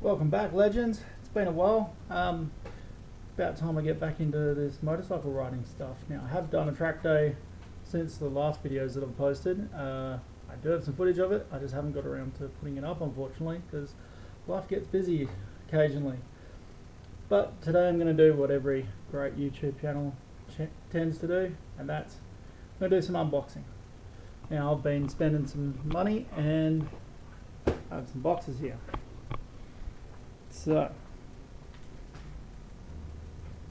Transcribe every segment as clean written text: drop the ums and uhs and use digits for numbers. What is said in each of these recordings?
Welcome back, legends. It's been a while. About time I get back into this motorcycle riding stuff. Now, I have done a track day since the last videos that I've posted. I do have some footage of it. I just haven't got around to putting it up, unfortunately, because life gets busy occasionally. But today I'm going to do what every great YouTube channel tends to do, and that's I'm going to do some unboxing. Now, I've been spending some money, and I have some boxes here. So,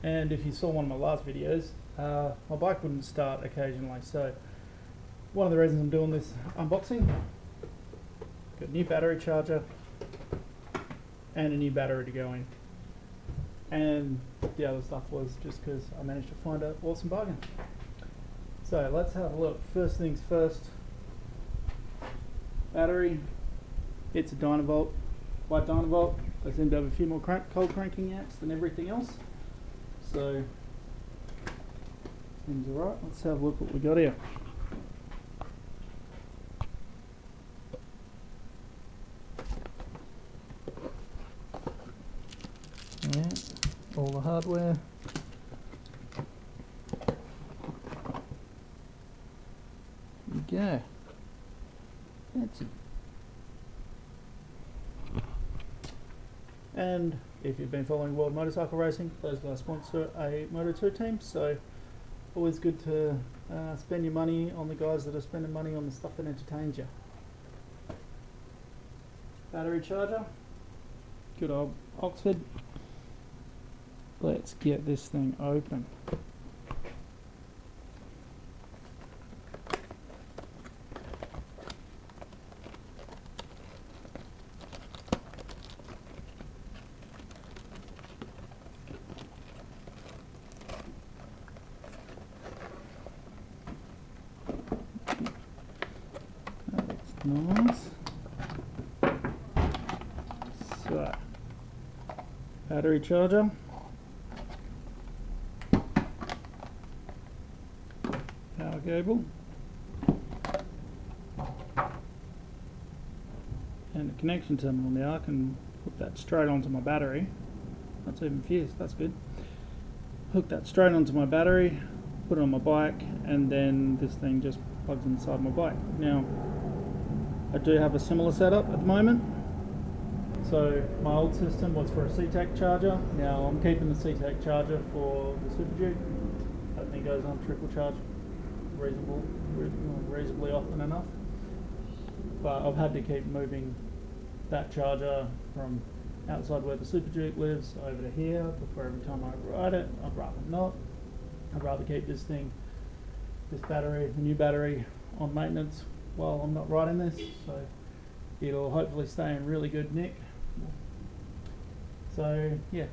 and if you saw one of my last videos, my bike wouldn't start occasionally. So, one of the reasons I'm doing this unboxing, got a new battery charger and a new battery to go in. And the other stuff was just because I managed to find an awesome bargain. So let's have a look. First things first, battery. It's a Dynavolt, white Dynavolt. They seem to have a few more cold cranking outs than everything else. So, things are right. Let's have a look what we got here. Yeah, all the hardware. There we go. That's it. And if you've been following World Motorcycle Racing, those guys sponsor a Moto2 team, so always good to spend your money on the guys that are spending money on the stuff that entertains you. Battery charger, good old Oxford. Let's get this thing open. Nice. So, battery charger. Power cable. And the connection terminal. Now I can hook that straight onto my battery. That's even fused, that's good. Hook that straight onto my battery, put it on my bike, and then this thing just plugs inside my bike. Now, I do have a similar setup at the moment. So my old system was for a CTAC charger. Now I'm keeping the CTAC charger for the Super Duke. That thing goes on triple charge reasonably often enough. But I've had to keep moving that charger from outside where the Super Duke lives over to here before every time I ride it. I'd rather not. I'd rather keep this battery, the new battery, on maintenance while I'm not riding this, so it'll hopefully stay in really good nick. So yeah,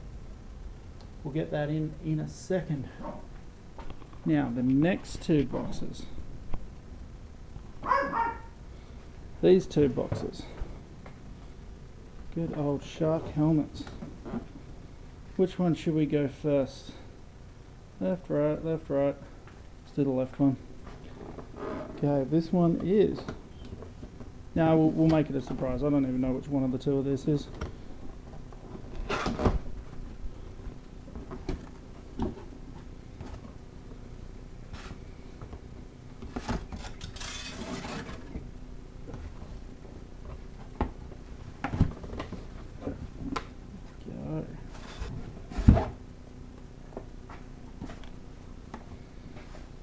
we'll get that in a second. Now the next two boxes, these two boxes, good old shark helmets. Which one should we go first? Left, right, left, right. Let's do the left one. Okay, this one is. Now we'll make it a surprise. I don't even know which one of the two of this is. Go.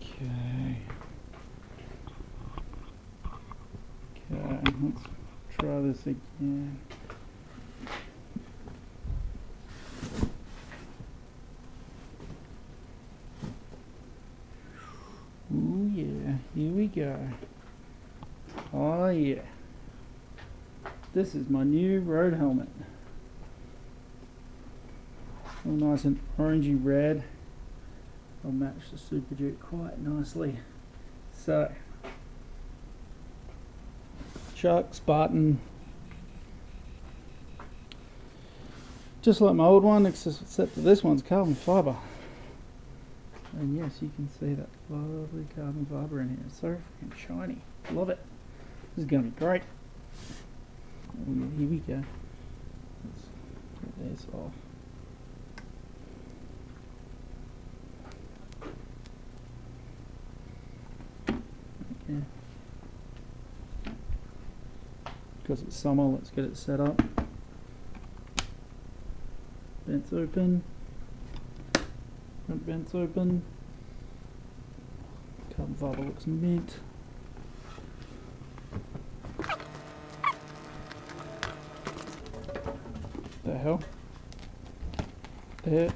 Okay. Let's try this again. Ooh yeah, here we go. Oh yeah. This is my new road helmet. All nice and orangey red. I'll match the Super Duke quite nicely. So, Shark Spartan, just like my old one, except that this one's carbon fibre. And yes, you can see that lovely carbon fibre in here. It's so freaking shiny. Love it. This is going to be great. Oh, yeah, here we go. Let's Get this off. Okay. Because it's summer, let's get it set up. Vents open. Front vents open. Carbon fibre looks mint. The hell? There.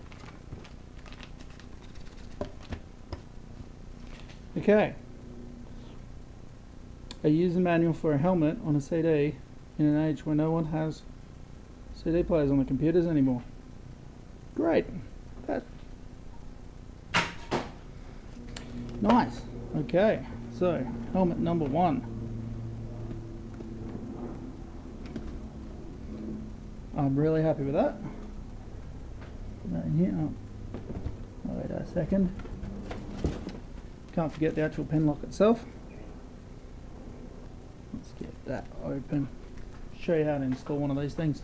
Okay. A user manual for a helmet on a CD in an age where no one has CD players on the computers anymore. Great. Nice. Okay. So, helmet number 1. I'm really happy with that. Put that in here. Oh, wait a second. Can't forget the actual pen lock itself. Let's get that open. Show you how to install one of these things.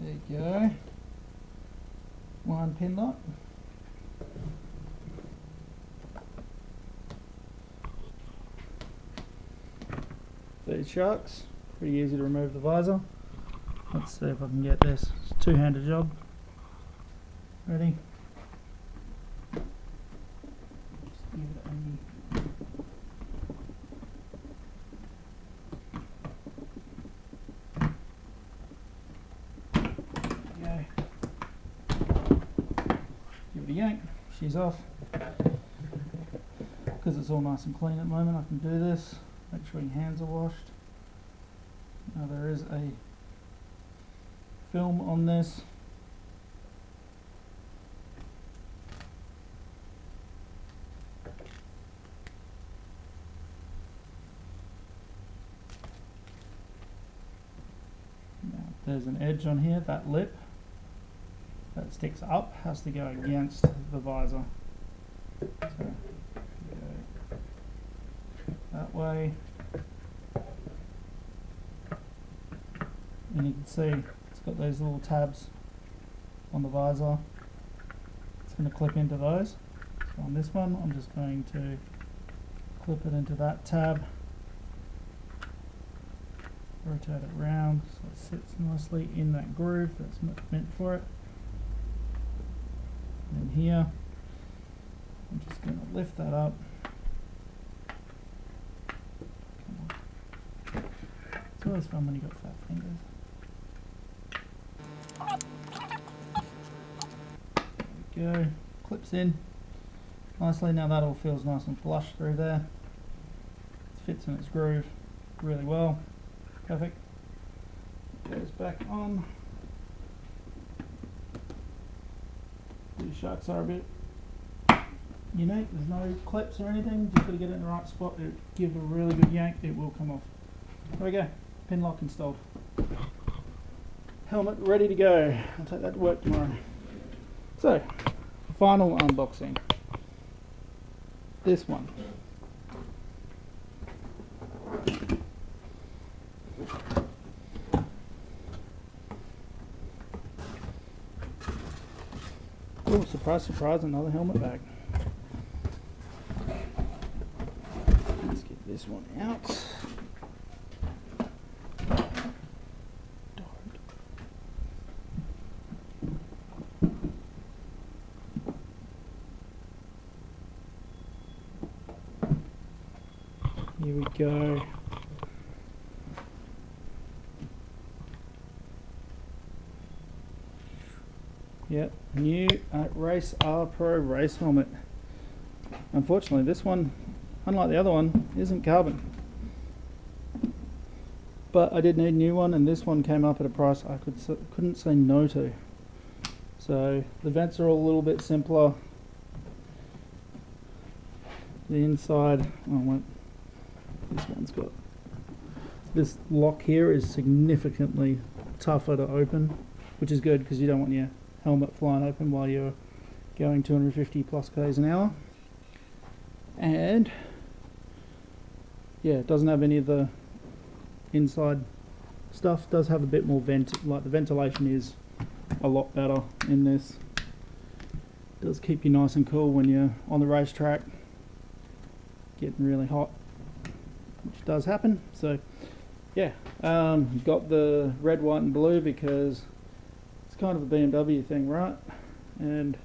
There you go. One pin lock. These sharks, pretty easy to remove the visor. Let's see if I can get this. It's a two-handed job. Ready? Just give it a give it a yank. She's off. Because it's all nice and clean at the moment, I can do this. Make sure your hands are washed. Now there is a film on this. Now there's an edge on here, that lip that sticks up has to go against the visor. So go that way. And you can see it's got those little tabs on the visor. It's going to clip into those. So on this one, I'm just going to clip it into that tab, rotate it round so it sits nicely in that groove that's meant for it. And here, I'm just going to lift that up. It's always fun when you got fat fingers. There we go. Clips in nicely. Now that all feels nice and flush through there. It fits in its groove really well. Perfect. Goes back on. These sharks are a bit unique. There's no clips or anything. Just got to get it in the right spot. Give a really good yank. It will come off. There we go. Pin lock installed. Helmet ready to go. I'll take that to work tomorrow. So, final unboxing. This one. Oh, surprise, surprise, another helmet bag. Let's get this one out. Here we go. Yep, new Race R Pro race helmet. Unfortunately, this one, unlike the other one, isn't carbon. But I did need a new one, and this one came up at a price I couldn't say no to. So the vents are all a little bit simpler. The inside, oh wait, this one's got, this lock here is significantly tougher to open, which is good because you don't want your helmet flying open while you're going 250 plus k's an hour. And yeah, it doesn't have any of the inside stuff. Does have a bit more like the ventilation is a lot better in this. Does keep you nice and cool when you're on the racetrack getting really hot, which does happen. So yeah, got the red, white and blue because it's kind of a BMW thing, right? And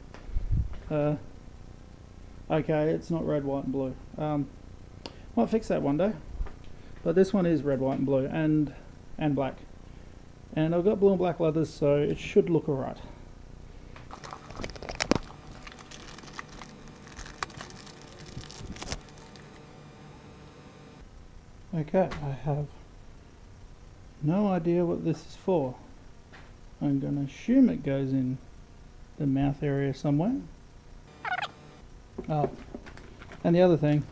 okay, it's not red, white and blue. Might fix that one day, but this one is red, white and blue and black, and I've got blue and black leathers, so it should look alright. Okay, I have no idea what this is for. I'm going to assume it goes in the mouth area somewhere. Oh, and the other thing,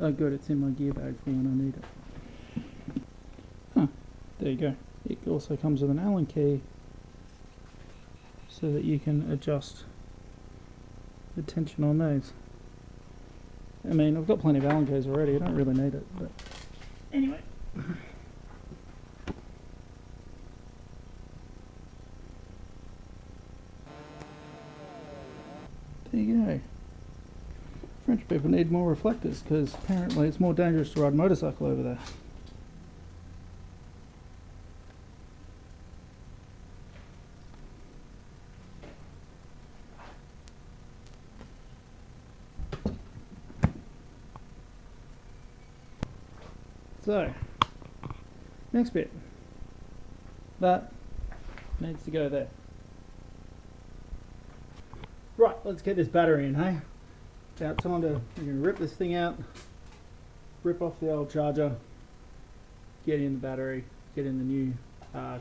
oh good, it's in my gear bag for when I need it. Huh, there you go. It also comes with an Allen key so that you can adjust the tension on those. I mean, I've got plenty of Allen keys already, I don't really need it, but anyway. There you go. French people need more reflectors because apparently it's more dangerous to ride a motorcycle over there. So, next bit. That needs to go there. Right, let's get this battery in, hey? About time to rip this thing out, rip off the old charger, get in the battery, get in the new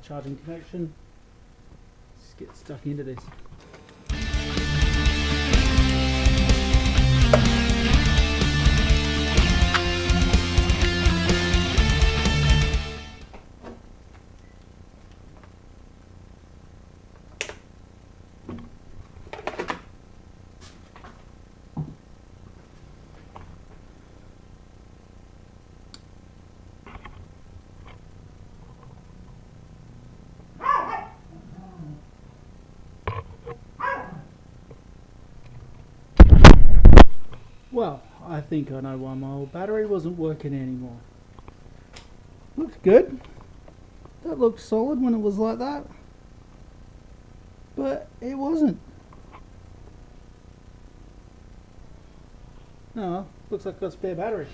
charging connection. Let's get stuck into this. Well, I think I know why my old battery wasn't working anymore. Looks good. That looked solid when it was like that. But it wasn't. No, looks like I've got a spare battery.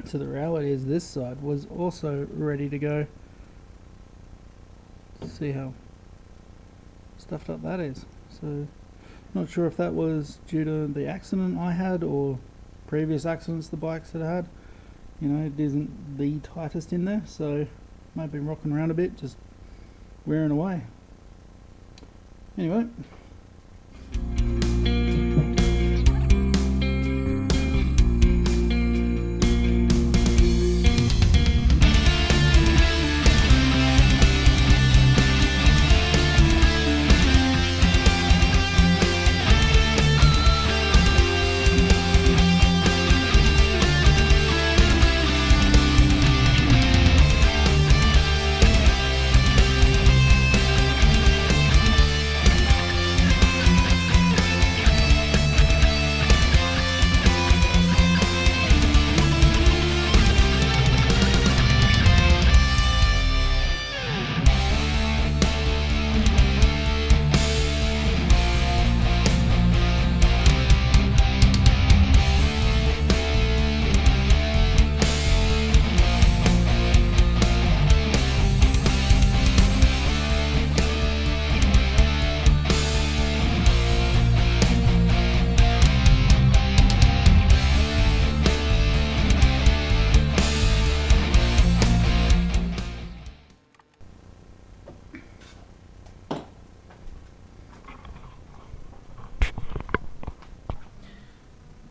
So the reality is this side was also ready to go. See how stuffed up that is. So not sure if that was due to the accident I had or previous accidents the bikes had. You know, it isn't the tightest in there, so might be rocking around a bit, just wearing away. Anyway.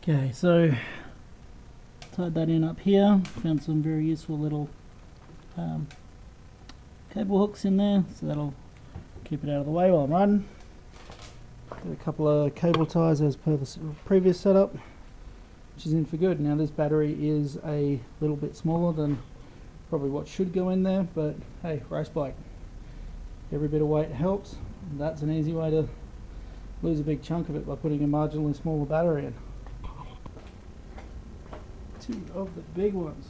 Okay, so tied that in up here. Found some very useful little cable hooks in there, so that'll keep it out of the way while I'm riding. Got a couple of cable ties as per the previous setup, which is in for good. Now this battery is a little bit smaller than probably what should go in there, but hey, race bike, every bit of weight helps. And that's an easy way to lose a big chunk of it by putting a marginally smaller battery in. Two of the big ones.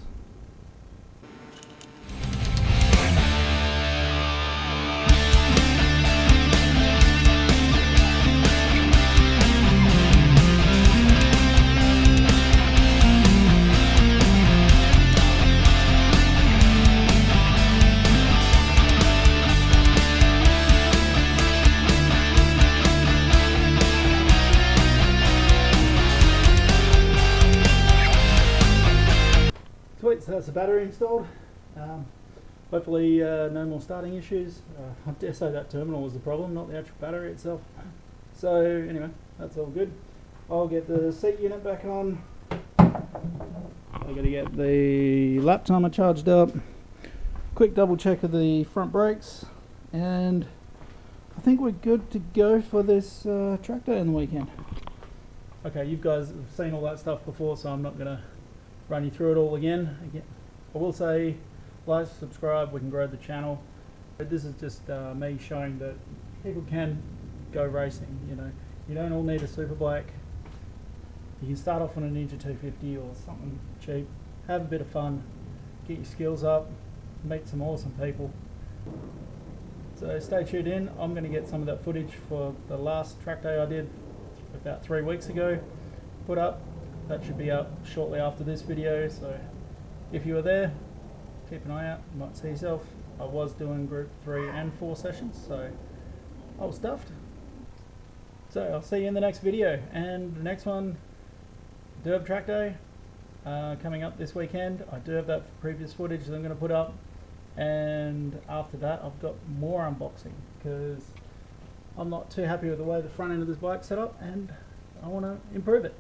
Sweet, so that's the battery installed. Hopefully no more starting issues. I dare say that terminal was the problem, not the actual battery itself. So anyway, that's all good. I'll get the seat unit back on. I gotta get the lap timer charged up. Quick double check of the front brakes, and I think we're good to go for this track day on the weekend. Okay, you guys have seen all that stuff before, so I'm not gonna run you through it all again. I will say, like, subscribe, we can grow the channel. But this is just me showing that people can go racing, you know. You don't all need a super bike. You can start off on a Ninja 250 or something cheap, have a bit of fun, get your skills up, meet some awesome people. So stay tuned in. I'm going to get some of that footage for the last track day I did about 3 weeks ago put up. That should be up shortly after this video, so if you were there, keep an eye out, you might see yourself. I was doing group 3 and 4 sessions, so I was stuffed. So I'll see you in the next video, and the next one, I do have track day coming up this weekend. I do have that previous footage that I'm going to put up, and after that I've got more unboxing, because I'm not too happy with the way the front end of this bike's set up and I want to improve it.